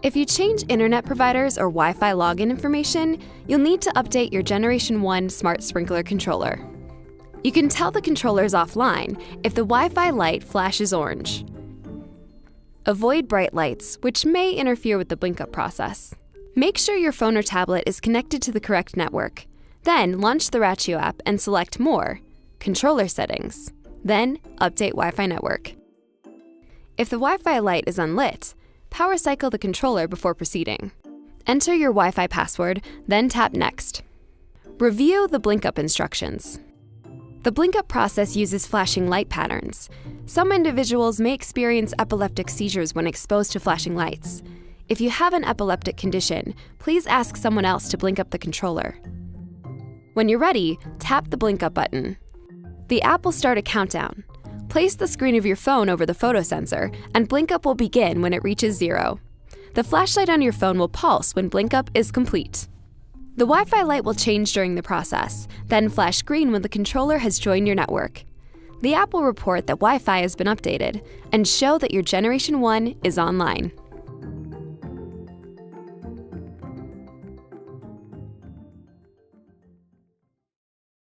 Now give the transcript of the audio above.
If you change internet providers or Wi-Fi login information, you'll need to update your Generation 1 Smart Sprinkler controller. You can tell the controller is offline if the Wi-Fi light flashes orange. Avoid bright lights, which may interfere with the blink-up process. Make sure your phone or tablet is connected to the correct network. Then launch the Rachio app and select More, Controller Settings. Then update Wi-Fi network. If the Wi-Fi light is unlit, power cycle the controller before proceeding. Enter your Wi-Fi password, then tap Next. Review the blink-up instructions. The blink-up process uses flashing light patterns. Some individuals may experience epileptic seizures when exposed to flashing lights. If you have an epileptic condition, please ask someone else to blink up the controller. When you're ready, tap the blink-up button. The app will start a countdown. Place the screen of your phone over the photo sensor, and blink-up will begin when it reaches 0. The flashlight on your phone will pulse when blink-up is complete. The Wi-Fi light will change during the process, then flash green when the controller has joined your network. The app will report that Wi-Fi has been updated and show that your Generation 1 is online.